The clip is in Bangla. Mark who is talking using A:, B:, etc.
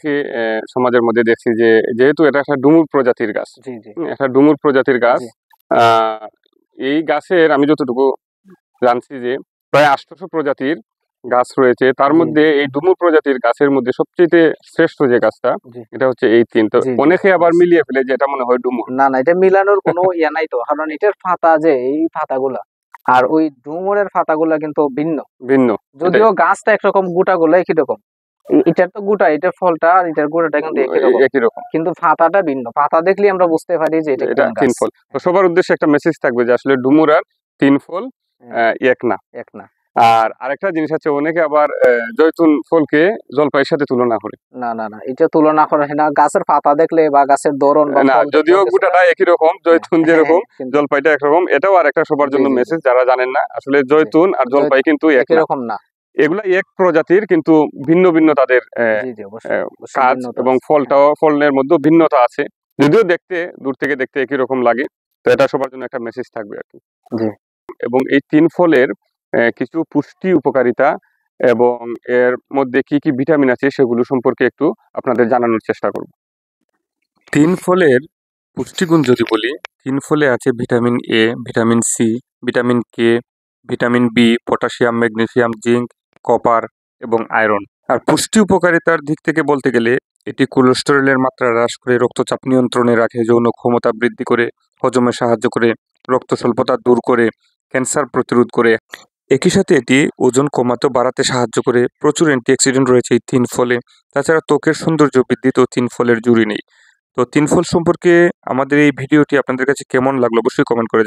A: দেখি সমাজের মধ্যে দেখছি যে যেহেতু এটা একটা ডুমুর প্রজাতির গাছ, একটা ডুমুর প্রজাতির গাছ। এই গাছের আমি যতটুকু জানছি যে প্রায় 800 প্রজাতির গাছ রয়েছে, তার মধ্যে এই ডুমুর প্রজাতির গাছের মধ্যে সবচেয়ে শ্রেষ্ঠ যে গাছটা এটা হচ্ছে এই 3। তো অনেকে আবার মিলিয়ে ফেলে যে এটা মনে হয় ডুমুর।
B: না, এটা মিলানোর কোনো ইয়া নাই তো, কারণ এটার পাতা যে এই পাতাগুলা আর ওই ডুমুরের পাতাগুলা কিন্তু ভিন্ন
A: ভিন্ন,
B: যদিও গাছটা একরকম, গোটাগুলো একই রকম। এটার তো গোটা, এটার ফলটা আর এটার গোটাটা কিন্তু একই রকম, কিন্তু পাতাটা ভিন্ন। পাতা দেখলে আমরা বুঝতে পারি যে এটা
A: 3 ফল। তো সবার উদ্দেশ্যে একটা মেসেজ থাকবে যে আসলে ডুমুর আর 3 ফল এক না। আর আরেকটা জিনিস আছে, অনেকে আবার জয়তুন ফলকে জলপাইয়ের সাথে তুলনা করে।
B: না, এটা তুলনা করা হয় না। গাছের পাতা দেখলে বা গাছের ধরন
A: না, যদিও গোটাটা একই রকম, জয়তুন যেরকম জলপাইটা একরকম। এটাও আরেকটা সবার জন্য মেসেজ যারা জানেন না, আসলে জয়তুন আর জলপাই কিন্তু একই রকম না। এগুলা এক প্রজাতির, কিন্তু ভিন্ন ভিন্ন তাদের কাজ, এবং ফলের মধ্যে ভিন্নতা আছে, যদিও দেখতে দূর থেকে দেখতে একই রকম লাগে। তো এটা সবার জন্য একটা মেসেজ থাকবে আর কি। এবং এই 3 ফলের কিছু পুষ্টি উপকারিতা এবং এর মধ্যে কি কি ভিটামিন আছে সেগুলো সম্পর্কে একটু আপনাদের জানানোর চেষ্টা করব। 3 ফলের পুষ্টিগুণ যদি বলি, 3 ফলে আছে vitamin A, vitamin C, vitamin K, vitamin B, potassium, magnesium, zinc, copper এবং আয়রন। আর পুষ্টি উপকারিতার দিক থেকে বলতে গেলে এটি কোলেস্টেরলের মাত্রা হ্রাস করে, রক্তচাপ নিয়ন্ত্রণে রাখে, যৌন ক্ষমতা বৃদ্ধি করে, হজমে সাহায্য করে, রক্ত স্বল্পতা দূর করে, ক্যান্সার প্রতিরোধ করে। একই সাথে এটি ওজন কমাতে বাড়াতে সাহায্য করে। প্রচুর অ্যান্টিঅক্সিডেন্ট রয়েছে এই 3 ফলে। তাছাড়া ত্বকের সৌন্দর্য বৃদ্ধিতেও 3 ফলের জুড়ি নেই। তো 3 ফল সম্পর্কে আমাদের এই ভিডিওটি আপনাদের কাছে কেমন লাগলো অবশ্যই কমেন্ট করে